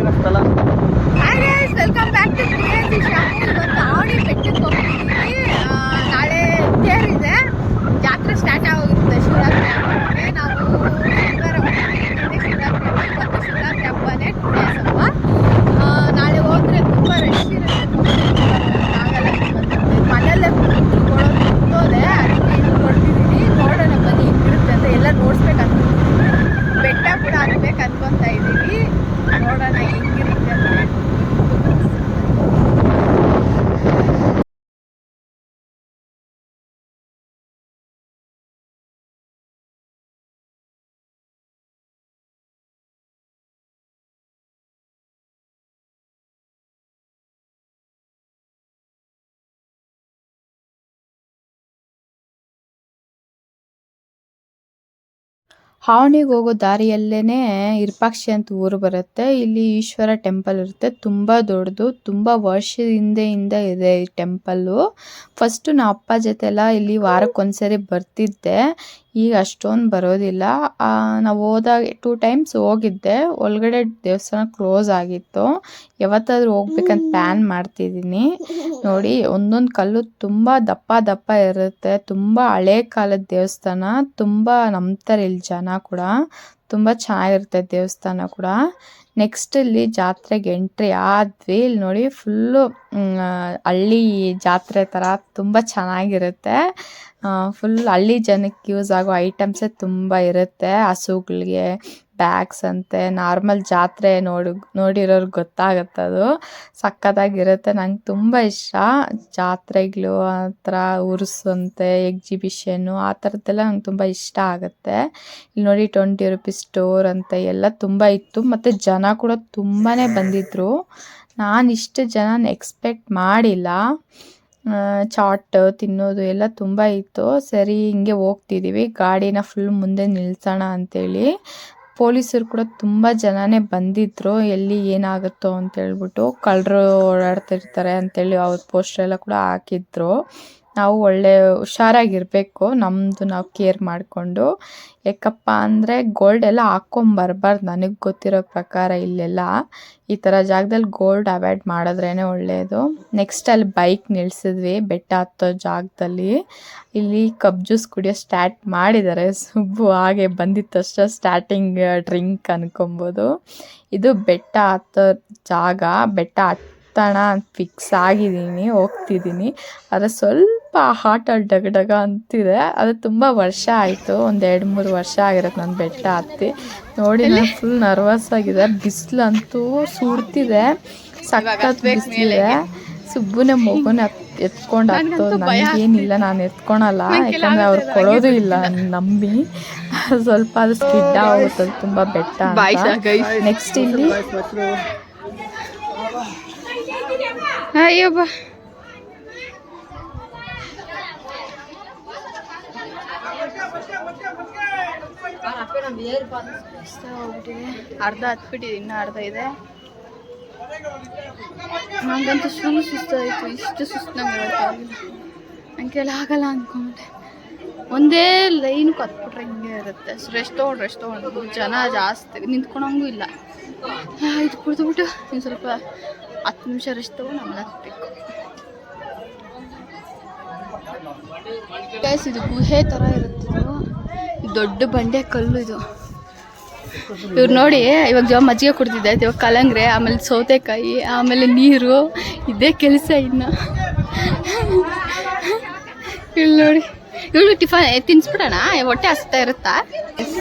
Hi guys, welcome back to Crazy Shamu. ಇವತ್ತು ಆವಡಿ ಬೆಟ್ಟಕ್ಕೆ ಹೋಗ್ತಿದ್ದೀವಿ. ನಾಳೆ ತೇರಿದೆ, ಜಾತ್ರೆ ಸ್ಟಾರ್ಟ್ ಆಗೋಗುತ್ತೆ ಶಿವರಾತ್ರಿ ಹಬ್ಬಕ್ಕೆ. ನಾವು ಶನಿವಾರ ಹೋಗ್ತಿದ್ದೀವಿ ಶಿವರಾತ್ರಿ ಹಬ್ಬ. ಇವತ್ತು ಶಿವರಾತ್ರಿ ಹಬ್ಬನೇ 2 days ಹಬ್ಬ. ನಾಳೆ ಹೋದ್ರೆ ತುಂಬ ರಶ್ ಇರುತ್ತೆ, ಆಗಲ್ಲ. ಮನೆಯಲ್ಲೇ ಕೊಡೋದು ಕುಂತೋದೆ, ಅದಕ್ಕೆ ಇಲ್ಲಿ ಕೊಡ್ತಿದ್ದೀನಿ. ನೋಡೋಣ ಬನ್ನಿ ಹಿಂಗಿರುತ್ತೆ ಅಂತ ಎಲ್ಲ ನೋಡ್ಸ್ಬೇಕಂತ ಬೆಟ್ಟ ಕೂಡ ಹತ್ಬೇಕು ಅನ್ಕೊತಾ ಇದ್ದೀವಿ. ನೋಡೋಣ ಹೆಂಗಿರುತ್ತೆ ಅಂತ. ಹಾವಣಿಗೆ ಹೋಗೋ ದಾರಿಯಲ್ಲೇ ಇರ್ಪಾಕ್ಷಿ ಅಂತ ಊರು ಬರುತ್ತೆ. ಇಲ್ಲಿ ಈಶ್ವರ ಟೆಂಪಲ್ ಇರುತ್ತೆ, ತುಂಬ ದೊಡ್ಡದು, ತುಂಬ ವರ್ಷದ ಹಿಂದೆಯಿಂದ ಇದೆ ಈ ಟೆಂಪಲ್ಲು. ಫಸ್ಟು ನಾ ಅಪ್ಪ ಜೊತೆ ಎಲ್ಲ ಇಲ್ಲಿ ವಾರಕ್ಕೊಂದ್ಸರಿ ಬರ್ತಿದ್ದೆ, ಈಗ ಅಷ್ಟೊಂದು ಬರೋದಿಲ್ಲ. ನಾವು ಹೋದಾಗ 2 times ಹೋಗಿದ್ದೆ. ಒಳಗಡೆ ದೇವಸ್ಥಾನ ಕ್ಲೋಸ್ ಆಗಿತ್ತು. ಯಾವತ್ತಾದ್ರೂ ಹೋಗ್ಬೇಕಂತ ಪ್ಲ್ಯಾನ್ ಮಾಡ್ತಿದ್ದೀನಿ. ನೋಡಿ, ಒಂದೊಂದು ಕಲ್ಲು ತುಂಬ ದಪ್ಪ ದಪ್ಪ ಇರುತ್ತೆ, ತುಂಬ ಹಳೆ ಕಾಲದ ದೇವಸ್ಥಾನ. ತುಂಬ ನಂಬ್ತಾರೆ ಇಲ್ಲಿ ಜನ ಕೂಡ, ತುಂಬ ಚೆನ್ನಾಗಿರುತ್ತೆ ದೇವಸ್ಥಾನ ಕೂಡ. ನೆಕ್ಸ್ಟ್ ಇಲ್ಲಿ ಜಾತ್ರೆಗೆ ಎಂಟ್ರಿ ಆದ್ವಿ. ಇಲ್ಲಿ ನೋಡಿ ಫುಲ್ಲು ಹಳ್ಳಿ ಜಾತ್ರೆ ಥರ ತುಂಬ ಚೆನ್ನಾಗಿರುತ್ತೆ. ಫುಲ್ ಹಳ್ಳಿ ಜನಕ್ಕೆ ಯೂಸ್ ಆಗೋ ಐಟಮ್ಸೇ ತುಂಬ ಇರುತ್ತೆ. ಹಸುಗಳಿಗೆ ಬ್ಯಾಗ್ಸ್ ಅಂತೆ, ನಾರ್ಮಲ್ ಜಾತ್ರೆ ನೋಡಿರೋರ್ಗೆ ಗೊತ್ತಾಗುತ್ತೆ, ಅದು ಸಕ್ಕತ್ತಾಗಿರುತ್ತೆ. ನಂಗೆ ತುಂಬ ಇಷ್ಟ ಜಾತ್ರೆಗಳು, ಆ ಥರ ಉರುಸು ಅಂತೆ, ಎಕ್ಸಿಬಿಷನ್ನು, ಆ ಥರದ್ದೆಲ್ಲ ನಂಗೆ ತುಂಬ ಇಷ್ಟ ಆಗುತ್ತೆ. ಇಲ್ಲಿ ನೋಡಿ 20 rupees ಸ್ಟೋರ್ ಅಂತ ಎಲ್ಲ ತುಂಬ ಇತ್ತು, ಮತ್ತು ಜನ ಕೂಡ ತುಂಬಾ ಬಂದಿದ್ದರು. ನಾನು ಇಷ್ಟು ಜನ ಎಕ್ಸ್ಪೆಕ್ಟ್ ಮಾಡಿಲ್ಲ. ಚಾಟ್ ತಿನ್ನೋದು ಎಲ್ಲ ತುಂಬ ಇತ್ತು. ಸರಿ ಹಿಂಗೆ ಹೋಗ್ತಿದ್ದೀವಿ, ಗಾಡಿನ ಫುಲ್ ಮುಂದೆ ನಿಲ್ಸೋಣ ಅಂತೇಳಿ. ಪೊಲೀಸರು ಕೂಡ ತುಂಬ ಜನನೇ ಬಂದಿದ್ದರು, ಎಲ್ಲಿ ಏನಾಗುತ್ತೋ ಅಂತೇಳ್ಬಿಟ್ಟು. ಕಳ್ಳರು ಓಡಾಡ್ತಿರ್ತಾರೆ ಅಂತೇಳಿ ಅವ್ರ ಪೋಸ್ಟರ್ ಎಲ್ಲ ಕೂಡ ಹಾಕಿದ್ರು. ನಾವು ಒಳ್ಳೆ ಹುಷಾರಾಗಿರಬೇಕು, ನಮ್ಮದು ನಾವು ಕೇರ್ ಮಾಡಿಕೊಂಡು. ಯಾಕಪ್ಪ ಅಂದರೆ ಗೋಲ್ಡ್ ಎಲ್ಲ ಹಾಕ್ಕೊಂಬರ್ಬಾರ್ದು, ನನಗೆ ಗೊತ್ತಿರೋ ಪ್ರಕಾರ ಇಲ್ಲೆಲ್ಲ ಈ ಥರ ಜಾಗದಲ್ಲಿ ಗೋಲ್ಡ್ ಅವಾಯ್ಡ್ ಮಾಡಿದ್ರೇ ಒಳ್ಳೆಯದು. ನೆಕ್ಸ್ಟ್ ಅಲ್ಲಿ ಬೈಕ್ ನಿಲ್ಸಿದ್ವಿ ಬೆಟ್ಟ ಹತ್ತೋ ಜಾಗದಲ್ಲಿ. ಇಲ್ಲಿ ಕಬ್ ಜ್ಯೂಸ್ ಕುಡಿಯೋ ಸ್ಟಾರ್ಟ್ ಮಾಡಿದ್ದಾರೆ ಸುಬ್ಬು, ಹಾಗೆ ಬಂದಿತ್ತಷ್ಟೇ ಸ್ಟಾರ್ಟಿಂಗ್ ಡ್ರಿಂಕ್ ಅನ್ಕೊಬೋದು. ಇದು ಬೆಟ್ಟ ಹತ್ತೋ ಜಾಗ, ಬೆಟ್ಟ ಹತ್ತೋಣ ಅಂತ ಫಿಕ್ಸ್ ಆಗಿದ್ದೀನಿ, ಹೋಗ್ತಿದ್ದೀನಿ. ಆದರೆ ಸ್ವಲ್ಪ ಹಾರ್ಟಲ್ಲಿ ಡಗ ಅಂತಿದೆ. ಅದು ತುಂಬ ವರ್ಷ ಆಯಿತು, ಒಂದು 2-3 ವರ್ಷ ಆಗಿರುತ್ತೆ ನಾನು ಬೆಟ್ಟ ಹತ್ತಿ. ನೋಡಿ ನಾನು ಫುಲ್ ನರ್ವಸ್ ಆಗಿದೆ. ಬಿಸಿಲಂತೂ ಸುಡ್ತಿದೆ, ಸಖತ್ ಬಿಸಿಲಿದೆ. ಸುಬ್ಬನೇ ಮಗುನ ಎತ್ಕೊಂಡು ಹತ್ತೋದು, ನನಗೇನಿಲ್ಲ, ನಾನು ಎತ್ಕೊಳಲ್ಲ, ಯಾಕಂದರೆ ಅವ್ರು ಕೊಡೋದು ಇಲ್ಲ ನಂಬಿ. ಸ್ವಲ್ಪ ಅದು ಸ್ಕಿಡ್ ಆಗುತ್ತೆ ತುಂಬ ಬೆಟ್ಟ ಅಂತ. ನೆಕ್ಸ್ಟ್ ಇಲ್ಲಿ ಅಯ್ಯಬ್ಬ, ಅರ್ಧ ಹತ್ಬಿಟ್ಟಿದೆ, ಇನ್ನೂ ಅರ್ಧ ಇದೆ. ನನಗಂತೂ ಫುಲ್ ಸುಸ್ತಾಯಿತು, ಇಷ್ಟು ಸುಸ್ತು ನಂಗೆ ಇರೋಕ್ಕಾಗಿಲ್ಲ, ನನಗೆಲ್ಲ ಆಗಲ್ಲ ಅಂದ್ಕೊಂಡೆ. ಒಂದೇ ಲೈನ್ ಕತ್ಬಿಟ್ರೆ ಹಿಂಗೆ ಇರುತ್ತೆ. ರೆಸ್ಟ್ ತೊಗೊಂಡು ಜನ ಜಾಸ್ತಿ, ನಿಂತ್ಕೊಳಂಗೂ ಇಲ್ಲ. ಇದು ಕುಡಿದ್ಬಿಟ್ಟು ಇನ್ನು ಸ್ವಲ್ಪ 10 ನಿಮಿಷ ರೆಸ್ಟ್ ತೊಗೊಂಡು ಆಮೇಲೆ ಹತ್ಬೇಕು. ಇದು ಗುಹೆ ಥರ ಇರುತ್ತೆ, ದೊಡ್ಡ ಬಂಡೆ ಕಲ್ಲು ಇದು. ಇವ್ರು ನೋಡಿ, ಇವಾಗ ಮಜ್ಜಿಗೆ ಕುಡ್ತಿದ್ದೆ, ಇವಾಗ ಕಲ್ಲಂಗ್ರೆ, ಆಮೇಲೆ ಸೌತೆಕಾಯಿ, ಆಮೇಲೆ ನೀರು, ಇದೇ ಕೆಲಸ ಇನ್ನು. ಇಲ್ಲಿ ನೋಡಿ, ಇವಳು ಟಿಫನ್ ತಿನ್ಸ್ಬಿಡೋಣ, ಹೊಟ್ಟೆ ಹಸ್ತಾ ಇರುತ್ತಾ.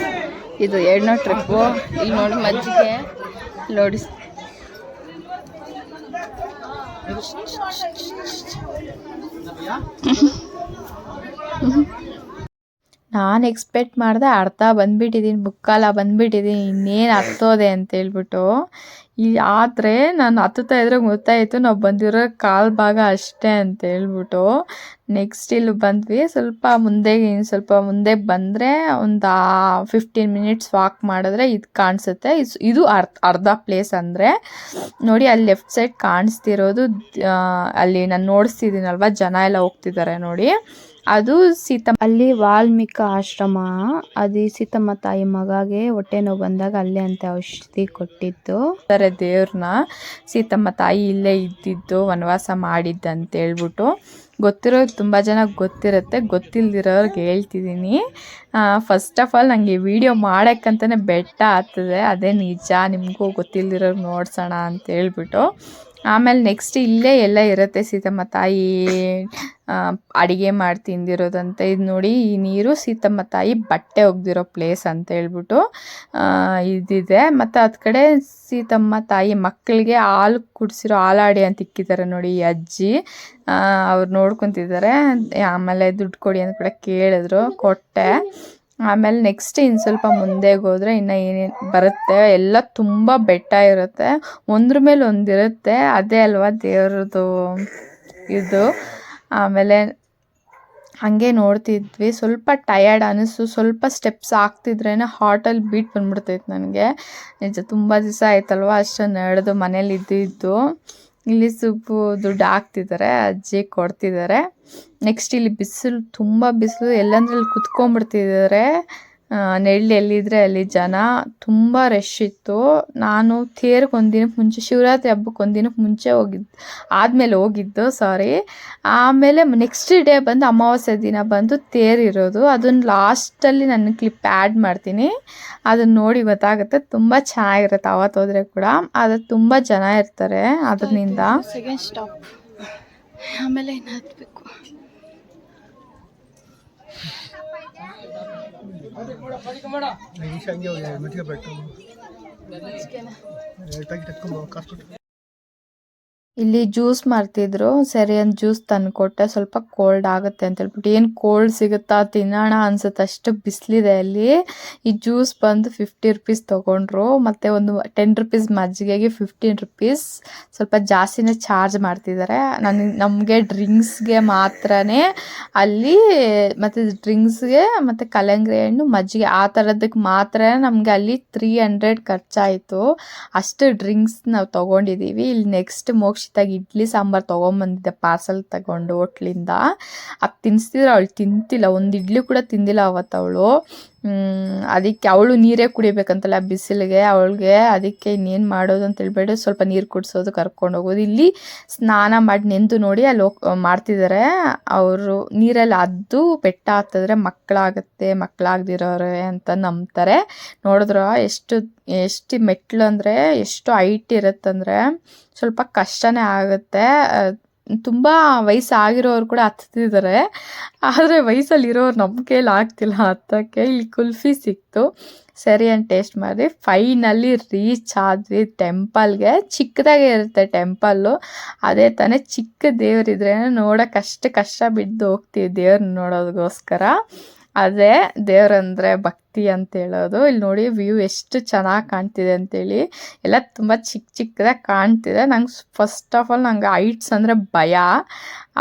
ಇದು 2ನೇ ಟ್ರಿಪ್ಪು. ಇಲ್ಲಿ ನೋಡಿ ಮಜ್ಜಿಗೆ ನೋಡಿ. ನಾನು ಎಕ್ಸ್ಪೆಕ್ಟ್ ಮಾಡಿದೆ ಅರ್ಧ ಬಂದುಬಿಟ್ಟಿದ್ದೀನಿ, ಮುಕ್ಕಾಲ ಬಂದುಬಿಟ್ಟಿದ್ದೀನಿ, ಇನ್ನೇನು ಹತ್ತೋದೆ ಅಂತೇಳ್ಬಿಟ್ಟು. ಆದರೆ ನಾನು ಹತ್ತುತ್ತಾ ಇದ್ರೆ ಗೊತ್ತಾಯಿತು ನಾವು ಬಂದಿರೋ ಕಾಲು ಭಾಗ ಅಷ್ಟೇ ಅಂತೇಳ್ಬಿಟ್ಟು. ನೆಕ್ಸ್ಟ್ ಇಲ್ಲಿ ಬಂದ್ವಿ, ಸ್ವಲ್ಪ ಮುಂದೆ ಬಂದರೆ ಒಂದು 15 minutes ವಾಕ್ ಮಾಡಿದ್ರೆ ಇದು ಕಾಣಿಸುತ್ತೆ. ಇದು ಅರ್ಧ ಪ್ಲೇಸ್ ಅಂದರೆ ನೋಡಿ, ಅಲ್ಲಿ ಲೆಫ್ಟ್ ಸೈಡ್ ಕಾಣಿಸ್ತಿರೋದು, ಅಲ್ಲಿ ನಾನು ನೋಡಿಸ್ತಿದ್ದೀನಲ್ವ, ಜನ ಎಲ್ಲ ಹೋಗ್ತಿದ್ದಾರೆ ನೋಡಿ, ಅದು ಸೀತಮ್ಮ ಅಲ್ಲಿ ವಾಲ್ಮೀಕಿ ಆಶ್ರಮ. ಅದು ಸೀತಮ್ಮ ತಾಯಿ ಮಗಗೆ ಹೊಟ್ಟೆ ನೋವು ಬಂದಾಗ ಅಲ್ಲೇ ಅಂತ ಔಷಧಿ ಕೊಟ್ಟಿದ್ದು. ದೇವ್ರನ್ನ ಸೀತಮ್ಮ ತಾಯಿ ಇಲ್ಲೇ ಇದ್ದಿದ್ದು, ವನವಾಸ ಮಾಡಿದ್ದಂತ ಹೇಳ್ಬಿಟ್ಟು ಗೊತ್ತಿರೋರು ತುಂಬ ಜನ ಗೊತ್ತಿರುತ್ತೆ, ಗೊತ್ತಿಲ್ದಿರೋರ್ಗೆ ಹೇಳ್ತಿದ್ದೀನಿ. ಫಸ್ಟ್ ಆಫ್ ಆಲ್ ನನಗೆ ವಿಡಿಯೋ ಮಾಡೋಕ್ಕಂತಲೇ ಬೆಟ್ಟ ಆಗ್ತದೆ, ಅದೇ ನಿಜ. ನಿಮಗೂ ಗೊತ್ತಿಲ್ದಿರೋರು ನೋಡ್ಸೋಣ ಅಂತ ಹೇಳ್ಬಿಟ್ಟು. ಆಮೇಲೆ ನೆಕ್ಸ್ಟ್ ಇಲ್ಲೇ ಎಲ್ಲ ಇರುತ್ತೆ ಸೀತಮ್ಮ ತಾಯಿ ಅಡುಗೆ ಮಾಡಿ ತಿಂದಿರೋದಂತ. ಇದು ನೋಡಿ, ಈ ನೀರು ಸೀತಮ್ಮ ತಾಯಿ ಬಟ್ಟೆ ಒಗ್ದಿರೋ ಪ್ಲೇಸ್ ಅಂತ ಹೇಳ್ಬಿಟ್ಟು ಇದಿದೆ. ಮತ್ತು ಅದು ಕಡೆ ಸೀತಮ್ಮ ತಾಯಿ ಮಕ್ಕಳಿಗೆ ಹಾಲು ಕುಡಿಸಿರೋ ಹಾಲಾಡಿ ಅಂತ ಇಕ್ಕಿದ್ದಾರೆ ನೋಡಿ ಈ ಅಜ್ಜಿ. ಅವ್ರು ನೋಡ್ಕೊತಿದ್ದಾರೆ. ಆಮೇಲೆ ದುಡ್ಡು ಕೊಡಿ ಅಂತ ಕೂಡ ಕೇಳಿದ್ರು, ಕೊಟ್ಟೆ. ಆಮೇಲೆ ನೆಕ್ಸ್ಟ್ ಇನ್ನು ಸ್ವಲ್ಪ ಮುಂದೆಗೆ ಹೋದರೆ ಇನ್ನು ಏನೇನು ಬರುತ್ತೆ ಎಲ್ಲ ತುಂಬ ಬೆಟ್ಟ ಇರುತ್ತೆ, ಒಂದ್ರ ಮೇಲೆ ಒಂದಿರುತ್ತೆ. ಅದೇ ಅಲ್ವಾ ದೇವ್ರದ್ದು ಇದು. ಆಮೇಲೆ ಹಾಗೆ ನೋಡ್ತಿದ್ವಿ. ಸ್ವಲ್ಪ ಟಯರ್ಡ್ ಅನ್ನಿಸ್ತು. ಸ್ವಲ್ಪ ಸ್ಟೆಪ್ಸ್ ಆಗ್ತಿದ್ರೇ ಹಾರ್ಟಲ್ಲಿ ಬೀಟ್ ಬಂದ್ಬಿಡ್ತೈತೆ ನನಗೆ. ನಿಜ ತುಂಬ ದಿವಸ ಆಯ್ತಲ್ವ ಅಷ್ಟು ನಡೆದು ಮನೇಲಿ ಇದ್ದಿದ್ದು. ಇಲ್ಲಿ ಸುಬ್ಬು ದುಡ್ಡು ಹಾಕ್ತಿದ್ದಾರೆ, ಅಜ್ಜಿ ಕೊಡ್ತಿದ್ದಾರೆ. ನೆಕ್ಸ್ಟ್ ಇಲ್ಲಿ ಬಿಸಿಲು, ತುಂಬ ಬಿಸಿಲು. ಎಲ್ಲಂದ್ರಲ್ಲಿ ಕುತ್ಕೊಂಡ್ಬಿಡ್ತಿದ್ದಾರೆ. ನೆಳ್ಳು ಎಲ್ಲಿದ್ರೆ ಅಲ್ಲಿ ಜನ ತುಂಬ ರಶ್ ಇತ್ತು. ನಾನು ತೇರಿಗೆ ಒಂದಿನಕ್ಕೆ ಮುಂಚೆ, ಶಿವರಾತ್ರಿ ಹಬ್ಬಕ್ಕೆ ಒಂದಿನಕ್ಕೆ ಮುಂಚೆ ಆದಮೇಲೆ ಹೋಗಿದ್ದು. ಆಮೇಲೆ ನೆಕ್ಸ್ಟ್ ಡೇ ಬಂದು ಅಮಾವಾಸ್ಯೆ ದಿನ ಬಂದು ತೇರಿರೋದು. ಅದನ್ನು ಲಾಸ್ಟಲ್ಲಿ ನಾನು ಕ್ಲಿಪ್ ಆ್ಯಡ್ ಮಾಡ್ತೀನಿ, ಅದನ್ನು ನೋಡಿ ಗೊತ್ತಾಗುತ್ತೆ. ತುಂಬ ಚೆನ್ನಾಗಿರುತ್ತೆ ಅವತ್ತು ಹೋದರೆ ಕೂಡ. ಆದರೆ ತುಂಬ ಜನ ಇರ್ತಾರೆ ಅದರಿಂದ. ಸೆಕೆಂಡ್ ಸ್ಟಾಪ್, ಆಮೇಲೆ ಇನ್ನು ಹತ್ತಬೇಕು. ಇಲ್ಲಿ ಜ್ಯೂಸ್ ಮಾರ್ತಿದ್ರು. ಸರಿ ಅಂತ ಜ್ಯೂಸ್ ತಂದುಕೊಟ್ಟೆ. ಸ್ವಲ್ಪ ಕೋಲ್ಡ್ ಆಗುತ್ತೆ ಅಂತ ಹೇಳ್ಬಿಟ್ಟು. ಏನು ಕೋಲ್ಡ್ ಸಿಗುತ್ತಾ ತಿನ್ನೋಣ ಅನ್ಸುತ್ತೆ, ಅಷ್ಟು ಬಿಸಿಲಿದೆ ಅಲ್ಲಿ. ಈ ಜ್ಯೂಸ್ ಬಂದು 50 ರುಪೀಸ್ ತೊಗೊಂಡ್ರು. ಮತ್ತು ಒಂದು 10 ರುಪೀಸ್ ಮಜ್ಜಿಗೆಗೆ 15 ರುಪೀಸ್. ಸ್ವಲ್ಪ ಜಾಸ್ತಿನೇ ಚಾರ್ಜ್ ಮಾಡ್ತಿದ್ದಾರೆ. ನಮಗೆ ಡ್ರಿಂಕ್ಸ್ಗೆ ಮಾತ್ರನೇ ಅಲ್ಲಿ, ಮತ್ತು ಡ್ರಿಂಕ್ಸ್ಗೆ ಮತ್ತು ಕಲ್ಲಂಗಡಿ ಹಣ್ಣು ಮಜ್ಜಿಗೆ ಆ ಥರದಕ್ಕೆ ಮಾತ್ರ ನಮಗೆ ಅಲ್ಲಿ 300 ಖರ್ಚಾಯಿತು. ಅಷ್ಟು ಡ್ರಿಂಕ್ಸ್ ನಾವು ತೊಗೊಂಡಿದ್ದೀವಿ. ಇಲ್ಲಿ ನೆಕ್ಸ್ಟ್ ಮೋಕ್ಷಿತಾಗಿ ಇಡ್ಲಿ ಸಾಂಬಾರು ತೊಗೊಂಬಂದಿದ್ದೆ ಪಾರ್ಸಲ್ ತಗೊಂಡು ಹೋಟ್ಲಿಂದ. ಅದು ತಿನ್ನಿಸ್ತಿದ್ರು, ಅವಳು ತಿಂತಿಲ್ಲ, ಒಂದು ಇಡ್ಲಿ ಕೂಡ ತಿಂದಿಲ್ಲ ಅವತ್ತು ಅವಳು. ಅದಕ್ಕೆ ಅವಳು ನೀರೇ ಕುಡಿಬೇಕಂತಲ್ಲ ಬಿಸಿಲಿಗೆ ಅವಳಿಗೆ. ಅದಕ್ಕೆ ಇನ್ನೇನು ಮಾಡೋದು ಅಂತ ಹೇಳ್ಬೇಡಿ, ಸ್ವಲ್ಪ ನೀರು ಕುಡಿಸೋದು, ಕರ್ಕೊಂಡು ಹೋಗೋದು. ಇಲ್ಲಿ ಸ್ನಾನ ಮಾಡಿ ನೆಂದು ನೋಡಿ ಅಲ್ಲಿ ಮಾಡ್ತಿದ್ದಾರೆ ಅವರು. ನೀರಲ್ಲಿ ಅದ್ದು ಬೆಟ್ಟ ಹತ್ತಿದ್ರೆ ಮಕ್ಕಳಾಗದಿರೋರೆ ಅಂತ ನಂಬ್ತಾರೆ. ನೋಡಿದ್ರ ಎಷ್ಟು ಮೆಟ್ಲು ಅಂದರೆ ಎಷ್ಟು ಹೈಟ್ ಇರುತ್ತಂದರೆ ಸ್ವಲ್ಪ ಕಷ್ಟನೇ ಆಗುತ್ತೆ. ತುಂಬ ವಯಸ್ಸಾಗಿರೋರು ಕೂಡ ಹತ್ತಿದ್ದಾರೆ, ಆದರೆ ವಯಸ್ಸಲ್ಲಿರೋರು ನಮ್ಮ ಕೈಯಲ್ಲಿ ಆಗ್ತಿಲ್ಲ ಹತ್ತಕ್ಕೆ. ಇಲ್ಲಿ ಕುಲ್ಫಿ ಸಿಕ್ತು, ಸರಿ ಅಂತ ಟೇಸ್ಟ್ ಮಾಡಿದ್ವಿ. ಫೈನಲಿ ರೀಚ್ ಆದ್ವಿ ಟೆಂಪಲ್ಗೆ. ಚಿಕ್ಕದಾಗೆ ಇರುತ್ತೆ ಟೆಂಪಲ್ಲು, ಅದೇ ತಾನೇ ಚಿಕ್ಕ ದೇವರಿದ್ರೆ ನೋಡೋಕೆ ಅಷ್ಟು ಕಷ್ಟ ಬಿದ್ದು ಹೋಗ್ತೀವಿ ದೇವ್ರನ್ನ ನೋಡೋದಕ್ಕೋಸ್ಕರ. ಅದೇ ದೇವ್ರಂದರೆ ಭಕ್ತಿ ಅಂತ ಹೇಳೋದು. ಇಲ್ಲಿ ನೋಡಿ ವ್ಯೂ ಎಷ್ಟು ಚೆನ್ನಾಗಿ ಕಾಣ್ತಿದೆ ಅಂತೇಳಿ. ಎಲ್ಲ ತುಂಬ ಚಿಕ್ಕದಾಗಿ ಕಾಣ್ತಿದೆ. ನಂಗೆ ಫಸ್ಟ್ ಆಫ್ ಆಲ್ ನಂಗೆ ಹೈಟ್ಸ್ ಅಂದರೆ ಭಯ.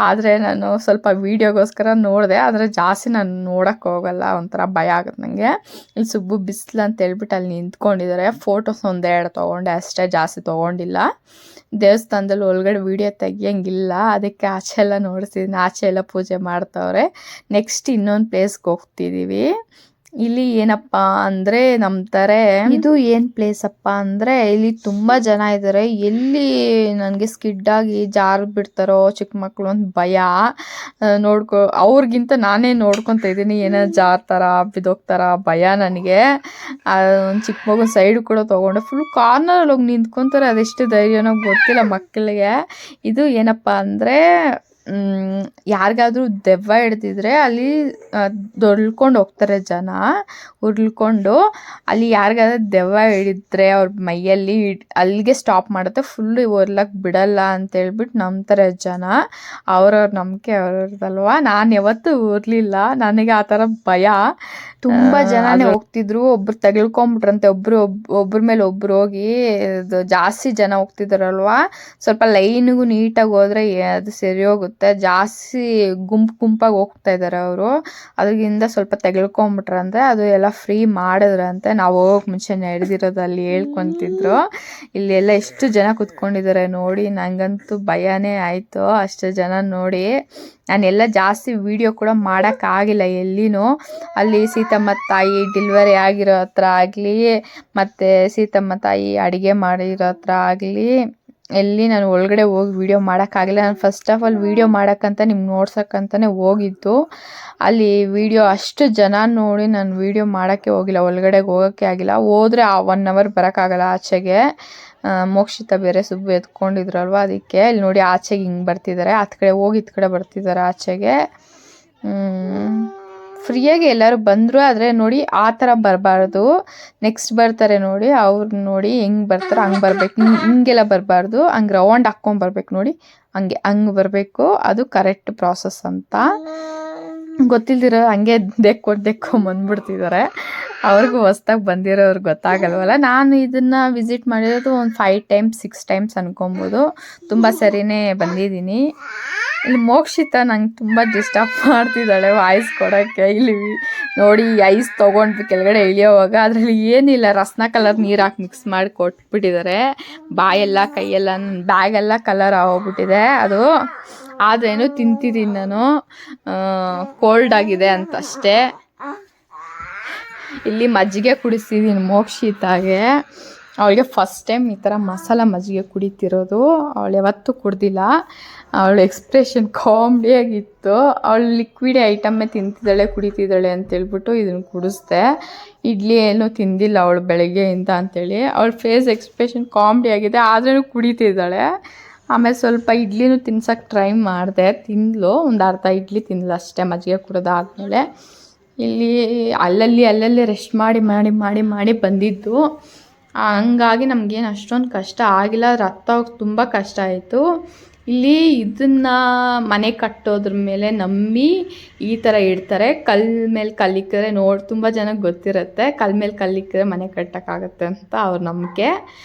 ಆದರೆ ನಾನು ಸ್ವಲ್ಪ ವೀಡಿಯೋಗೋಸ್ಕರ ನೋಡಿದೆ, ಆದರೆ ಜಾಸ್ತಿ ನಾನು ನೋಡೋಕ್ಕೆ ಹೋಗಲ್ಲ, ಒಂಥರ ಭಯ ಆಗುತ್ತೆ ನನಗೆ. ಇಲ್ಲಿ ಸುಬ್ಬು ಬಿಸಿಲು ಅಂತ ಹೇಳ್ಬಿಟ್ಟು ಅಲ್ಲಿ ನಿಂತ್ಕೊಂಡಿದ್ದಾರೆ. ಫೋಟೋಸ್ ಒಂದೆರಡು ತೊಗೊಂಡೆ ಅಷ್ಟೇ, ಜಾಸ್ತಿ ತೊಗೊಂಡಿಲ್ಲ. ದೇವಸ್ಥಾನದಲ್ಲಿ ಒಳಗಡೆ ವೀಡಿಯೋ ತೆಗಿಯಂಗಿಲ್ಲ, ಅದಕ್ಕೆ ಆಚೆ ಎಲ್ಲ ನೋಡ್ತಿದ್ದೀನಿ. ಆಚೆ ಎಲ್ಲ ಪೂಜೆ ಮಾಡ್ತವ್ರೆ. ನೆಕ್ಸ್ಟ್ ಇನ್ನೊಂದು ಪ್ಲೇಸ್ಗೆ ಹೋಗ್ತಿದ್ದೀವಿ. ಇಲ್ಲಿ ಏನಪ್ಪ ಅಂದರೆ ನಂಬ್ತಾರೆ, ಇದು ಏನು ಪ್ಲೇಸ್ ಅಪ್ಪ ಅಂದರೆ ಇಲ್ಲಿ ತುಂಬ ಜನ ಇದ್ದಾರೆ. ಎಲ್ಲಿ ನನಗೆ ಸ್ಕಿಡ್ಡಾಗಿ ಜಾರು ಬಿಡ್ತಾರೋ ಚಿಕ್ಕ ಮಕ್ಕಳು ಅಂತ ಭಯ. ಅವ್ರಿಗಿಂತ ನಾನೇ ನೋಡ್ಕೊತ ಇದ್ದೀನಿ, ಏನೋ ಜಾರ್ತಾರ ಬಿದ್ದೋಗ್ತಾರ ಭಯ ನನಗೆ. ಒಂದು ಚಿಕ್ಕ ಮಗು ಸೈಡ್ ಕೂಡ ತೊಗೊಂಡೆ. ಫುಲ್ ಕಾರ್ನರಲ್ಲಿ ಹೋಗಿ ನಿಂತ್ಕೊತಾರೆ, ಅದೆಷ್ಟು ಧೈರ್ಯನೋ ಗೊತ್ತಿಲ್ಲ ಮಕ್ಕಳಿಗೆ. ಇದು ಏನಪ್ಪ ಅಂದರೆ ಯಾರಿಗಾದ್ರೂ ದೆವ್ವ ಹಿಡ್ದಿದ್ರೆ ಅಲ್ಲಿ ದೊಡ್ಕೊಂಡು ಹೋಗ್ತಾರೆ ಜನ, ಉರುಳ್ಕೊಂಡು. ಅಲ್ಲಿ ಯಾರಿಗಾದ್ರೂ ದೆವ್ವ ಹಿಡಿದ್ರೆ ಅವ್ರ ಮೈಯಲ್ಲಿ ಅಲ್ಲಿಗೆ ಸ್ಟಾಪ್ ಮಾಡುತ್ತೆ, ಫುಲ್ಲು ಒರ್ಲಕ್ಕೆ ಬಿಡಲ್ಲ ಅಂತೇಳ್ಬಿಟ್ಟು ನಂಬ್ತಾರೆ ಜನ. ಅವ್ರವ್ರ ನಂಬಿಕೆ ಅವ್ರವ್ರದಲ್ವ. ನಾನು ಯಾವತ್ತೂ ಉರ್ಲಿಲ್ಲ, ನನಗೆ ಆ ಥರ ಭಯ. ತುಂಬ ಜನನೇ ಹೋಗ್ತಿದ್ರು, ಒಬ್ರು ತಗಳ್ಕೊಂಬಿಟ್ರಂತೆ, ಒಬ್ರ ಮೇಲೆ ಒಬ್ರು ಹೋಗಿ. ಜಾಸ್ತಿ ಜನ ಹೋಗ್ತಿದ್ದಾರಲ್ವ, ಸ್ವಲ್ಪ ಲೈನಿಗೂ ನೀಟಾಗಿ ಹೋದರೆ ಅದು ಸರಿ ಹೋಗುತ್ತೆ. ಅನ್ಸುತ್ತೆ, ಜಾಸ್ತಿ ಗುಂಪಾಗಿ ಹೋಗ್ತಾ ಇದ್ದಾರೆ ಅವರು. ಅದರಿಂದ ಸ್ವಲ್ಪ ತೆಗೆಳ್ಕೊಂಬಿಟ್ರಂತೆ, ಅದು ಎಲ್ಲ ಫ್ರೀ ಮಾಡಿದ್ರಂತೆ. ನಾವು ಹೋಗೋಕೆ ಮುಂಚೆ ನಡೆದಿರೋದು ಅಲ್ಲಿ ಹೇಳ್ಕೊತಿದ್ರು. ಇಲ್ಲಿ ಎಲ್ಲ ಎಷ್ಟು ಜನ ಕುತ್ಕೊಂಡಿದ್ದಾರೆ ನೋಡಿ, ನನಗಂತೂ ಭಯನೇ ಆಯಿತು ಅಷ್ಟು ಜನ ನೋಡಿ. ನಾನೆಲ್ಲ ಜಾಸ್ತಿ ವಿಡಿಯೋ ಕೂಡ ಮಾಡೋಕ್ಕಾಗಿಲ್ಲ ಎಲ್ಲಿನೂ. ಅಲ್ಲಿ ಸೀತಮ್ಮ ತಾಯಿ ಡೆಲಿವರಿ ಆಗಿರೋ ಹತ್ರ ಆಗಲಿ, ಮತ್ತು ಸೀತಮ್ಮ ತಾಯಿ ಅಡುಗೆ ಮಾಡಿರೋ ಹತ್ರ ಆಗಲಿ, ಎಲ್ಲಿ ನಾನು ಒಳಗಡೆ ಹೋಗಿ ವೀಡಿಯೋ ಮಾಡೋಕ್ಕಾಗಿಲ್ಲ. ನಾನು ಫಸ್ಟ್ ಆಫ್ ಆಲ್ ವೀಡಿಯೋ ಮಾಡೋಕ್ಕಂತ ನಿಮ್ಗೆ ನೋಡ್ಸೋಕ್ಕಂತಲೇ ಹೋಗಿದ್ದು. ಅಲ್ಲಿ ವೀಡಿಯೋ ಅಷ್ಟು ಜನ ನೋಡಿ ನಾನು ವೀಡಿಯೋ ಮಾಡೋಕ್ಕೆ ಹೋಗಿಲ್ಲ, ಒಳಗಡೆಗೆ ಹೋಗೋಕ್ಕೆ ಆಗಿಲ್ಲ. ಹೋದರೆ 1 ಅವರ್ ಬರೋಕ್ಕಾಗಲ್ಲ ಆಚೆಗೆ. ಮೋಕ್ಷಿತ ಬೇರೆ ಸುಬ್ಬು ಎತ್ಕೊಂಡಿದ್ರಲ್ವ, ಅದಕ್ಕೆ ಇಲ್ಲಿ ನೋಡಿ ಆಚೆಗೆ ಹಿಂಗೆ ಬರ್ತಿದ್ದಾರೆ, ಹತ್ತು ಕಡೆ ಹೋಗಿ ಇತ್ತು ಕಡೆ ಬರ್ತಿದ್ದಾರೆ ಆಚೆಗೆ. ಫ್ರೀಯಾಗಿ ಎಲ್ಲರೂ ಬಂದರು, ಆದರೆ ನೋಡಿ ಆ ಥರ ಬರಬಾರ್ದು. ನೆಕ್ಸ್ಟ್ ಬರ್ತಾರೆ ನೋಡಿ, ಅವ್ರು ನೋಡಿ ಹೆಂಗೆ ಬರ್ತಾರೋ ಹಂಗೆ ಬರಬೇಕು. ಹಿಂಗೆಲ್ಲ ಬರಬಾರ್ದು, ಹಂಗೆ ರೌಂಡ್ ಹಾಕ್ಕೊಂಬರ್ಬೇಕು ನೋಡಿ, ಹಂಗೆ ಬರಬೇಕು. ಅದು ಕರೆಕ್ಟ್ ಪ್ರಾಸೆಸ್ ಅಂತ. ಗೊತ್ತಿಲ್ದಿರೋ ಹಂಗೆ ಬಂದ್ಬಿಡ್ತಿದ್ದಾರೆ. ಅವ್ರಿಗೂ ಹೊಸ್ದಾಗಿ ಬಂದಿರೋರ್ಗೆ ಗೊತ್ತಾಗಲ್ವಲ್ಲ. ನಾನು ಇದನ್ನು ವಿಸಿಟ್ ಮಾಡಿರೋದು ಒಂದು 5 ಟೈಮ್ಸ್ 6 ಟೈಮ್ಸ್ ಅನ್ಕೊಬೋದು. ತುಂಬ ಸರಿನೇ ಬಂದಿದ್ದೀನಿ. ಇಲ್ಲಿ ಮೋಕ್ಷಿತ ನಂಗೆ ತುಂಬ ಡಿಸ್ಟರ್ಬ್ ಮಾಡ್ತಿದ್ದಾಳೆ ವಾಯ್ಸ್ ಕೊಡೋಕ್ಕೆ. ಇಲ್ಲಿ ನೋಡಿ ಐಸ್ ತೊಗೊಂಡ್ವಿ ಕೆಳಗಡೆ ಇಳಿಯೋವಾಗ, ಅದರಲ್ಲಿ ಏನಿಲ್ಲ, ರಸ್ನ ಕಲರ್ ನೀರು ಹಾಕಿ ಮಿಕ್ಸ್ ಮಾಡಿ ಕೊಟ್ಬಿಟ್ಟಿದ್ದಾರೆ. ಬಾಯೆಲ್ಲ ಕೈಯೆಲ್ಲ ಬ್ಯಾಗೆಲ್ಲ ಕಲರ್ ಆಗೋಗ್ಬಿಟ್ಟಿದೆ ಅದು. ಆದ್ರೇನು ತಿಂತಿದ್ದೀನಿ ನಾನು, ಕೋಲ್ಡ್ ಆಗಿದೆ ಅಂತ ಅಷ್ಟೇ. ಇಲ್ಲಿ ಮಜ್ಜಿಗೆ ಕುಡಿಸ್ತಿದ್ದೀನಿ ಮೋಕ್ಷಿತಾಗೆ. ಅವಳಿಗೆ ಫಸ್ಟ್ ಟೈಮ್ ಈ ಥರ ಮಸಾಲ ಮಜ್ಜಿಗೆ ಕುಡಿತಿರೋದು. ಅವಳು ಯಾವತ್ತೂ ಕುಡ್ದಿಲ್ಲ. ಅವಳ ಎಕ್ಸ್ಪ್ರೆಷನ್ ಕಾಮಿಡಿಯಾಗಿತ್ತು. ಅವಳು ಲಿಕ್ವಿಡ್ ಐಟಮ್ಮೇ ತಿಂತಿದ್ದಾಳೆ ಕುಡಿತಿದ್ದಾಳೆ ಅಂತೇಳ್ಬಿಟ್ಟು ಇದನ್ನು ಕುಡಿಸ್ದೆ. ಇಡ್ಲಿ ಏನೂ ತಿಂದಿಲ್ಲ ಅವಳು ಬೆಳಗ್ಗೆಯಿಂದ ಅಂಥೇಳಿ. ಅವಳ ಫೇಸ್ ಎಕ್ಸ್ಪ್ರೆಷನ್ ಕಾಮಿಡಿಯಾಗಿದೆ, ಆದ್ರೂ ಕುಡಿತಿದ್ದಾಳೆ. ಆಮೇಲೆ ಸ್ವಲ್ಪ ಇಡ್ಲಿನೂ ತಿನ್ಸೋಕ್ಕೆ ಟ್ರೈ ಮಾಡಿದೆ, ತಿಂದಳು. ಒಂದು ಅರ್ಧ ಇಡ್ಲಿ ತಿಂದಳು ಅಷ್ಟೇ ಮಜ್ಜಿಗೆ ಕುಡಿದಾದ್ಮೇಲೆ. ಇಲ್ಲಿ ಅಲ್ಲಲ್ಲಿ ರೆಸ್ಟ್ ಮಾಡಿ ಬಂದಿದ್ದು. ಹಂಗಾಗಿ ನಮಗೇನು ಅಷ್ಟೊಂದು ಕಷ್ಟ ಆಗಿಲ್ಲ. ರಥ ಹೋಗಿ ತುಂಬ ಕಷ್ಟ ಆಯಿತು. ಇಲ್ಲಿ ಇದನ್ನು ಮನೆ ಕಟ್ಟೋದ್ರ ಮೇಲೆ ನಂಬಿ ಈ ಥರ ಇಡ್ತಾರೆ. ಕಲ್ಲ ಮೇಲೆ ಕಲ್ಲಿಕ್ಕರೆ ತುಂಬ ಜನಕ್ಕೆ ಗೊತ್ತಿರುತ್ತೆ, ಕಲ್ಲ ಮೇಲೆ ಕಲ್ಲಿಕ್ಕರೆ ಮನೆ ಕಟ್ಟೋಕ್ಕಾಗತ್ತೆ ಅಂತ ಅವ್ರ ನಂಬಿಕೆ.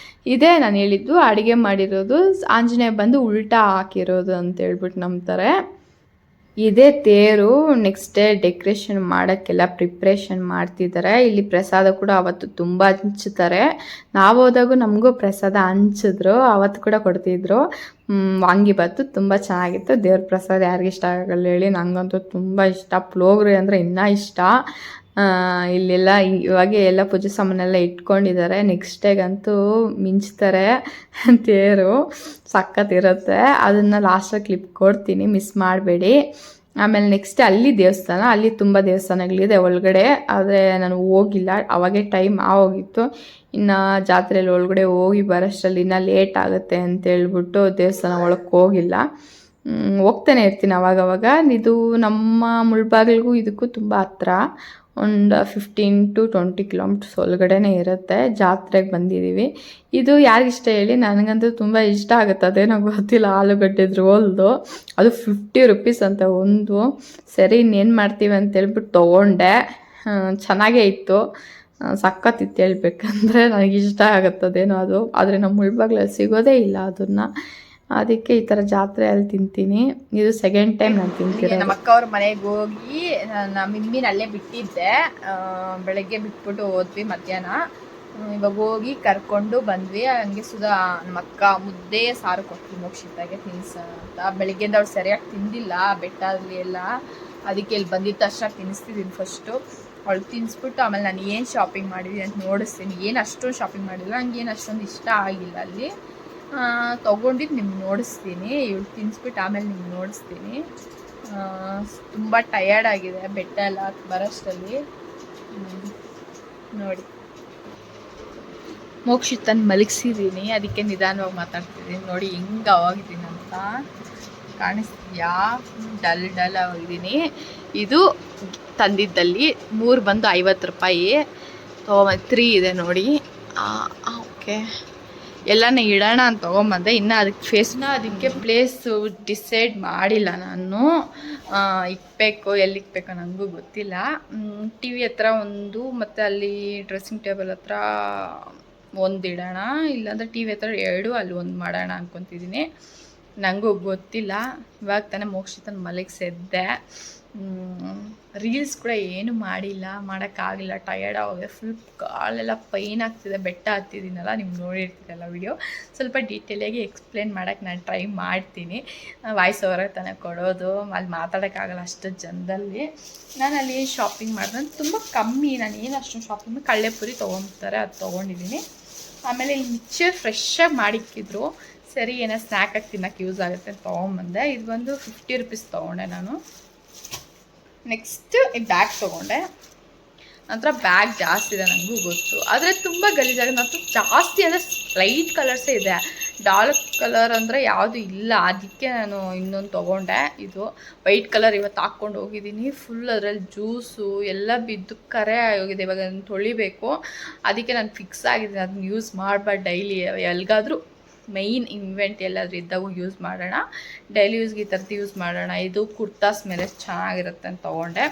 ಇದೇ ನಾನು ಹೇಳಿದ್ದು, ಅಡುಗೆ ಮಾಡಿರೋದು ಆಂಜನೇಯ ಬಂದು ಉಲ್ಟಾ ಹಾಕಿರೋದು ಅಂತೇಳ್ಬಿಟ್ಟು ನಂಬ್ತಾರೆ. ಇದೇ ತೇರು. ನೆಕ್ಸ್ಟ್ ಡೇ ಡೆಕೋರೇಷನ್ ಮಾಡೋಕ್ಕೆಲ್ಲ ಪ್ರಿಪ್ರೇಷನ್ ಮಾಡ್ತಿದ್ದಾರೆ. ಇಲ್ಲಿ ಪ್ರಸಾದ ಕೂಡ ಅವತ್ತು ತುಂಬ ಹಂಚ್ತಾರೆ. ನಾವು ಹೋದಾಗೂ ನಮಗೂ ಪ್ರಸಾದ ಹಂಚಿದ್ರು, ಅವತ್ತು ಕೂಡ ಕೊಡ್ತಿದ್ರು. ವಾಂಗಿಬಾತು ತುಂಬ ಚೆನ್ನಾಗಿತ್ತು. ದೇವ್ರ ಪ್ರಸಾದ ಯಾರಿಗಿಷ್ಟ ಇಷ್ಟ ಆಗಲ್ಲ ಹೇಳಿ, ನನಗಂತೂ ತುಂಬ ಇಷ್ಟ. ಪುಳಿಯೋಗರೆ ಅಂದರೆ ಇನ್ನೂ ಇಷ್ಟ. ಇಲ್ಲೆಲ್ಲ ಇವಾಗ ಎಲ್ಲ ಪೂಜೆ ಸಾಮಾನೆಲ್ಲ ಇಟ್ಕೊಂಡಿದ್ದಾರೆ. ನೆಕ್ಸ್ಟ್ ಡೇಗಂತೂ ಮಿಂಚ್ತಾರೆ ತೇರು, ಸಖತ್ತಿರುತ್ತೆ. ಅದನ್ನು ಲಾಸ್ಟಾಗಿ ಕ್ಲಿಪ್ ಕೊಡ್ತೀನಿ, ಮಿಸ್ ಮಾಡಬೇಡಿ. ಆಮೇಲೆ ನೆಕ್ಸ್ಟ್ ಅಲ್ಲಿ ದೇವಸ್ಥಾನ, ಅಲ್ಲಿ ತುಂಬ ದೇವಸ್ಥಾನಗಳಿದೆ ಒಳಗಡೆ, ಆದರೆ ನಾನು ಹೋಗಿಲ್ಲ, ಅವಾಗೇ ಟೈಮ್ ಆಗೋಗಿತ್ತು. ಇನ್ನು ಜಾತ್ರೆಯಲ್ಲಿ ಒಳಗಡೆ ಹೋಗಿ ಬರೋಷ್ಟರಲ್ಲಿ ಇನ್ನೂ ಲೇಟ್ ಆಗುತ್ತೆ ಅಂತೇಳ್ಬಿಟ್ಟು ದೇವಸ್ಥಾನ ಒಳಗೆ ಹೋಗಿಲ್ಲ. ಹೋಗ್ತಾನೆ ಇರ್ತೀನಿ ಅವಾಗವಾಗ. ಇದು ನಮ್ಮ ಮುಳ್ಬಾಗಿಲಿಗೂ ಇದಕ್ಕೂ ತುಂಬ ಹತ್ರ, ಒಂದು 15 to 20 ಕಿಲೋಮೀಟರ್ಸ್ ಒಳಗಡೆನೇ ಇರುತ್ತೆ. ಜಾತ್ರೆಗೆ ಬಂದಿದ್ದೀವಿ. ಇದು ಯಾರಿಗಿಷ್ಟ ಹೇಳಿ, ನನಗಂತೂ ತುಂಬ ಇಷ್ಟ ಆಗುತ್ತೆ. ಅದೇನೋ ಗೊತ್ತಿಲ್ಲ, ಆಲೂಗಡ್ಡೆ ರೋಲ್ದು, ಅದು 50 ರೂಪೀಸ್ ಅಂತ ಒಂದು. ಸರಿ ಇನ್ನೇನು ಮಾಡ್ತೀವಿ ಅಂತೇಳ್ಬಿಟ್ಟು ತೊಗೊಂಡೆ. ಚೆನ್ನಾಗೇ ಇತ್ತು, ಸಖತ್ತಿತ್ತು ಹೇಳ್ಬೇಕಂದ್ರೆ. ನನಗಿಷ್ಟ ಆಗುತ್ತದೇನೋ ಅದು, ಆದರೆ ನಮ್ಮ ಮುಳ್ಬಾಗ್ಲಲ್ಲಿ ಸಿಗೋದೇ ಇಲ್ಲ ಅದನ್ನು. ಅದಕ್ಕೆ ಈ ಥರ ಜಾತ್ರೆಯಲ್ಲಿ ತಿಂತೀನಿ. ಇದು ಸೆಕೆಂಡ್ ಟೈಮ್ ನಾನು ತಿಂತೀನಿ. ನಮ್ಮ ಅಕ್ಕ ಅವ್ರ ಮನೆಗೆ ಹೋಗಿ ನಮ್ಮ ಮಿಮ್ಮಿನ ಅಲ್ಲೇ ಬಿಟ್ಟಿದ್ದೆ. ಬೆಳಗ್ಗೆ ಬಿಟ್ಬಿಟ್ಟು ಹೋದ್ವಿ ಮಧ್ಯಾಹ್ನ. ಇವಾಗ ಹೋಗಿ ಕರ್ಕೊಂಡು ಬಂದ್ವಿ. ಹಂಗೆ ಸುಧಾ ನಮ್ಮ ಅಕ್ಕ ಮುದ್ದೆ ಸಾರು ಕೊಟ್ವಿ ಮೋಕ್ಷಿತಾಗೆ ತಿನ್ಸ ಅಂತ. ಬೆಳಗ್ಗೆಯಿಂದ ಅವ್ಳು ಸರಿಯಾಗಿ ತಿಂದಿಲ್ಲ ಬೆಟ್ಟದಲ್ಲಿ ಎಲ್ಲ, ಅದಕ್ಕೆ ಇಲ್ಲಿ ಬಂದಿದ್ದ ತಕ್ಷಣ ತಿನ್ನಿಸ್ತಿದ್ದೀನಿ ಫಸ್ಟು. ಅವಳು ತಿನ್ನಿಸ್ಬಿಟ್ಟು ಆಮೇಲೆ ನಾನು ಏನು ಶಾಪಿಂಗ್ ಮಾಡಿದ್ದೀನಿ ಅಂತ ನೋಡಿಸ್ತೀನಿ. ಏನು ಅಷ್ಟೊಂದು ಶಾಪಿಂಗ್ ಮಾಡಿಲ್ಲ, ಹಂಗೇನು ಅಷ್ಟೊಂದು ಇಷ್ಟ ಆಗಿಲ್ಲ ಅಲ್ಲಿ. ತೊಗೊಂಡಿದ್ದು ನಿಮ್ಗೆ ನೋಡಿಸ್ತೀನಿ. ಇವಳು ತಿನ್ನಿಸ್ಬಿಟ್ಟು ಆಮೇಲೆ ನಿಮ್ಗೆ ನೋಡಿಸ್ತೀನಿ. ತುಂಬ ಟಯರ್ಡ್ ಆಗಿದೆ ಬೆಟ್ಟ ಎಲ್ಲ ಬರೋಷ್ಟರಲ್ಲಿ. ನೋಡಿ ಮೋಕ್ಷಿತನ ಮಲಗಿಸಿದ್ದೀನಿ, ಅದಕ್ಕೆ ನಿಧಾನವಾಗಿ ಮಾತಾಡ್ತಿದ್ದೀನಿ. ನೋಡಿ ಹೆಂಗೆ ಅವಾಗಿದ್ದೀನಿ ಅಂತ ಕಾಣಿಸ್ತೀಯಾ? ಡಲ್ ಆಗಿದ್ದೀನಿ. ಇದು ತಂದಿದ್ದಲ್ಲಿ 3 ಬಂದು 50 ರೂಪಾಯಿ. 3 ಇದೆ ನೋಡಿ. ಓಕೆ, ಎಲ್ಲನೇ ಇಡೋಣ ಅಂತ ತೊಗೊಂಬಂದೆ. ಇನ್ನು ಅದಕ್ಕೆ ಪ್ಲೇಸು ಡಿಸೈಡ್ ಮಾಡಿಲ್ಲ ನಾನು. ಇಕ್ಬೇಕು, ಎಲ್ಲಿ ಇಕ್ಬೇಕು ನನಗೂ ಗೊತ್ತಿಲ್ಲ. ಟಿ ವಿ ಹತ್ರ ಒಂದು, ಮತ್ತು ಅಲ್ಲಿ ಡ್ರೆಸ್ಸಿಂಗ್ ಟೇಬಲ್ ಹತ್ರ ಒಂದು ಇಡೋಣ, ಇಲ್ಲಾಂದರೆ ಟಿ ವಿ ಹತ್ರ 2, ಅಲ್ಲಿ ಒಂದು ಮಾಡೋಣ ಅಂದ್ಕೊತಿದ್ದೀನಿ. ನನಗೂ ಗೊತ್ತಿಲ್ಲ. ಇವಾಗ ತಾನೇ ಮೋಕ್ಷಿತನ ಮಲಗಿಸಿದ್ದೆ. ರೀಲ್ಸ್ ಕೂಡ ಏನು ಮಾಡಿಲ್ಲ, ಮಾಡೋಕ್ಕಾಗಿಲ್ಲ, ಟಯರ್ಡ್ ಆಗೋದೆ. ಫುಲ್ ಕಾಲೆಲ್ಲ ಪೈನ್ ಆಗ್ತಿದೆ, ಬೆಟ್ಟ ಹತ್ತಿದ್ದೀನಲ್ಲ, ನೀವು ನೋಡಿರ್ತೀರಲ್ಲ ವಿಡಿಯೋ. ಸ್ವಲ್ಪ ಡೀಟೇಲಾಗಿ ಎಕ್ಸ್ಪ್ಲೇನ್ ಮಾಡೋಕ್ಕೆ ನಾನು ಟ್ರೈ ಮಾಡ್ತೀನಿ. ವಾಯ್ಸ್ ಓವರ್ ತಾನೇ ಕೊಡೋದು, ಅಲ್ಲಿ ಮಾತಾಡೋಕ್ಕಾಗಲ್ಲ ಅಷ್ಟು ಜನದಲ್ಲಿ. ನಾನು ಅಲ್ಲಿ ಶಾಪಿಂಗ್ ಮಾಡಿದ್ರೆ ತುಂಬ ಕಮ್ಮಿ, ನಾನು ಏನು ಅಷ್ಟೊಂದು ಶಾಪಿಂಗ್ ಕಳ್ಳೆಪುರಿ ತೊಗೊಂತಾರೆ, ಅದು ತೊಗೊಂಡಿದ್ದೀನಿ. ಆಮೇಲೆ ಇಲ್ಲಿ ಮಿಕ್ಚರ್ ಫ್ರೆಶ್ಶಾಗಿ ಮಾಡಿಕ್ಕಿದ್ರು. ಸರಿ ಏನೋ ಸ್ನ್ಯಾಕಾಗಿ ತಿನ್ನೋಕ್ಕೆ ಯೂಸ್ ಆಗುತ್ತೆ ಅಂತ ತೊಗೊಂಬಂದೆ. ಇದು ಬಂದು 50 ರುಪೀಸ್ ತೊಗೊಂಡೆ ನಾನು. ನೆಕ್ಸ್ಟ್ ಈ ಬ್ಯಾಗ್ ತೊಗೊಂಡೆ. ನಂತರ ಬ್ಯಾಗ್ ಜಾಸ್ತಿ ಇದೆ, ನನಗೂ ಗೊತ್ತು, ಆದರೆ ತುಂಬ ಗಲೀಜಾಗಿ. ನಂತರ ಜಾಸ್ತಿ ಅಂದರೆ ಲೈಟ್ ಕಲರ್ಸೇ ಇದೆ, ಡಾರ್ಕ್ ಕಲರ್ ಅಂದರೆ ಯಾವುದು ಇಲ್ಲ. ಅದಕ್ಕೆ ನಾನು ಇನ್ನೊಂದು ತೊಗೊಂಡೆ. ಇದು ವೈಟ್ ಕಲರ್ ಇವತ್ತು ಹಾಕ್ಕೊಂಡು ಹೋಗಿದ್ದೀನಿ. ಫುಲ್ ಅದರಲ್ಲಿ ಜ್ಯೂಸು ಎಲ್ಲ ಬಿದ್ದು ಕರೆ ಆಗೋಗಿದೆ. ಇವಾಗ ಅದನ್ನು ತೊಳಿಬೇಕು. ಅದಕ್ಕೆ ನಾನು ಫಿಕ್ಸ್ ಆಗಿದ್ದೀನಿ, ಅದನ್ನ ಯೂಸ್ ಮಾಡಬಾರ್ದು ಡೈಲಿ. ಎಲ್ಲಿಗಾದರೂ ಮೈನ್ ಇವೆಂಟ್ ಎಲ್ಲಾದರೂ ಇದ್ದಾಗ ಯೂಸ್ ಮಾಡೋಣ, ಡೈಲಿ ಯೂಸ್ಗೆ ಈ ಥರದ್ದು ಯೂಸ್ ಮಾಡೋಣ. ಇದು ಕುರ್ತಾಸ್ ಮೇಲೆ ಚೆನ್ನಾಗಿರುತ್ತೆ ಅಂತ ತೊಗೊಂಡೆ.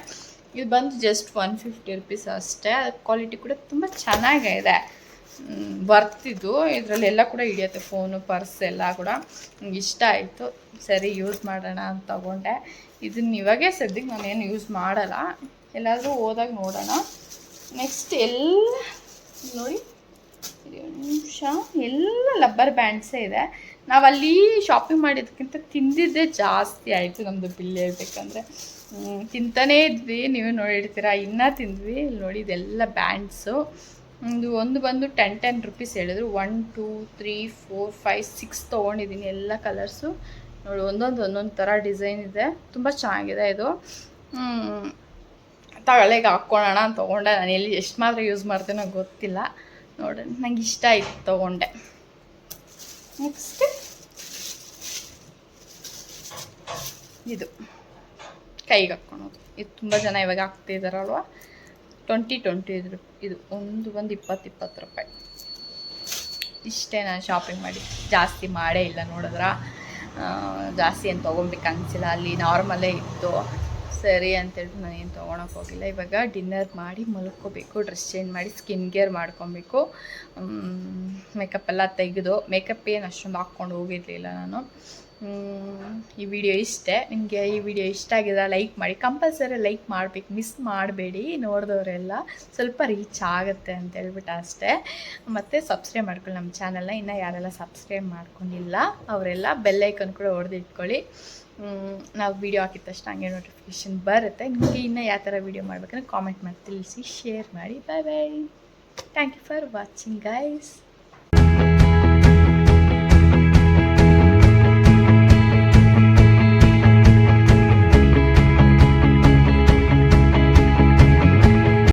ಇದು ಬಂದು ಜಸ್ಟ್ 150 ರುಪೀಸ್ ಅಷ್ಟೇ. ಕ್ವಾಲಿಟಿ ಕೂಡ ತುಂಬ ಚೆನ್ನಾಗಿದೆ, ಬರ್ತಿದ್ದು. ಇದರಲ್ಲೆಲ್ಲ ಕೂಡ ಹಿಡಿಯುತ್ತೆ, ಫೋನು, ಪರ್ಸ್ ಎಲ್ಲ ಕೂಡ. ನಂಗೆ ಇಷ್ಟ ಆಯಿತು, ಸರಿ ಯೂಸ್ ಮಾಡೋಣ ಅಂತ ತೊಗೊಂಡೆ. ಇದನ್ನ ಇವಾಗೇ ಸದ್ಯಕ್ಕೆ ನಾನೇನು ಯೂಸ್ ಮಾಡಲ್ಲ, ಎಲ್ಲಾದರೂ ಹೋದಾಗ ನೋಡೋಣ. ನೆಕ್ಸ್ಟ್ ಎಲ್ಲ ನೋಡಿ, ನಿಮಿಷ, ಎಲ್ಲ ಲಬ್ಬರ್ ಬ್ಯಾಂಡ್ಸೇ ಇದೆ. ನಾವಲ್ಲಿ ಶಾಪಿಂಗ್ ಮಾಡಿದ್ದಕ್ಕಿಂತ ತಿಂದಿದ್ದೇ ಜಾಸ್ತಿ ಆಯಿತು ನಮ್ಮದು ಬಿಲ್ ಹೇಳ್ಬೇಕಂದ್ರೆ. ತಿಂತಾನೇ ಇದ್ವಿ, ನೀವು ನೋಡಿರ್ತೀರ, ಇನ್ನೂ ತಿಂದ್ವಿ. ಇಲ್ಲಿ ನೋಡಿ, ಇದೆಲ್ಲ ಬ್ಯಾಂಡ್ಸು. ಒಂದು ಬಂದು 10 ರುಪೀಸ್ ಹೇಳಿದ್ರು. 1 2 3 4 5 6 ತೊಗೊಂಡಿದ್ದೀನಿ, ಎಲ್ಲ ಕಲರ್ಸು ನೋಡಿ. ಒಂದೊಂದು ಥರ ಡಿಸೈನ್ ಇದೆ, ತುಂಬ ಚೆನ್ನಾಗಿದೆ ಇದು. ತಗೊಳ್ಳೆಗೆ ಹಾಕ್ಕೊಳ್ಳೋಣ ಅಂತ ತೊಗೊಂಡೆ. ನಾನು ಎಲ್ಲಿ ಎಷ್ಟು ಮಾತ್ರ ಯೂಸ್ ಮಾಡ್ತೇನೋ ಗೊತ್ತಿಲ್ಲ, ನೋಡೋಣ. ನಂಗೆ ಇಷ್ಟ ಆಯಿತು, ತೊಗೊಂಡೆ. ನೆಕ್ಸ್ಟ್ ಇದು ಕೈಗೆ ಹಾಕ್ಕೊಳೋದು. ಇದು ತುಂಬ ಜನ ಇವಾಗ ಹಾಕ್ತಿದ್ದಾರಲ್ವ. 20 ಇದು ಒಂದು 20 ರೂಪಾಯಿ. ಇಷ್ಟೇ ನಾನು ಶಾಪಿಂಗ್ ಮಾಡಿ, ಜಾಸ್ತಿ ಮಾಡೇ ಇಲ್ಲ. ನೋಡಿದ್ರ ಜಾಸ್ತಿ ಏನು ತೊಗೊಬೇಕು ಅನಿಸಿಲ್ಲ, ಅಲ್ಲಿ ನಾರ್ಮಲೇ ಇತ್ತು. ಸರಿ ಅಂತೇಳಿ ನಾನು ಏನು ತೊಗೊಳಕ್ಕೆ ಹೋಗಿಲ್ಲ. ಇವಾಗ ಡಿನ್ನರ್ ಮಾಡಿ ಮಲ್ಕೋಬೇಕು, ಡ್ರೆಸ್ ಚೇಂಜ್ ಮಾಡಿ ಸ್ಕಿನ್ ಕೇರ್ ಮಾಡ್ಕೊಬೇಕು. ಮೇಕಪ್ ಎಲ್ಲ ತೆಗೆದು, ಮೇಕಪ್ ಏನು ಅಷ್ಟೊಂದು ಹಾಕ್ಕೊಂಡು ಹೋಗಿರಲಿಲ್ಲ ನಾನು. ಈ ವಿಡಿಯೋ ಇಷ್ಟೇ. ನಿಮಗೆ ಈ ವಿಡಿಯೋ ಇಷ್ಟ ಆಗಿದ್ರೆ ಲೈಕ್ ಮಾಡಿ, ಕಂಪಲ್ಸರಿ ಲೈಕ್ ಮಾಡಬೇಕು, ಮಿಸ್ ಮಾಡಬೇಡಿ. ನೋಡಿದವರೆಲ್ಲ ಸ್ವಲ್ಪ ರೀಚ್ ಆಗುತ್ತೆ ಅಂತ ಹೇಳ್ಬಿಟ್ಟು ಅಷ್ಟೇ. ಮತ್ತು ಸಬ್ಸ್ಕ್ರೈಬ್ ಮಾಡ್ಕೊಳ್ಳಿ ನಮ್ಮ ಚಾನಲ್ನ. ಇನ್ನು ಯಾರೆಲ್ಲ ಸಬ್ಸ್ಕ್ರೈಬ್ ಮಾಡ್ಕೊಂಡಿಲ್ಲ ಅವರೆಲ್ಲ ಬೆಲ್ಲೈಕನ್ ಕೂಡ ಹೊಡೆದಿಟ್ಕೊಳ್ಳಿ. ನಾವು ವೀಡಿಯೋ ಹಾಕಿದ ತಕ್ಷಣ ಹಂಗೆ ನೋಟಿಫಿಕೇಷನ್ ಬರುತ್ತೆ. ನಿಮಗೆ ಇನ್ನೂ ಯಾವ ಥರ ವೀಡಿಯೋ ಮಾಡಬೇಕಂದ್ರೆ ಕಾಮೆಂಟ್ ಮಾಡಿ ತಿಳಿಸಿ, ಶೇರ್ ಮಾಡಿ. Bye bye. Thank you for watching guys.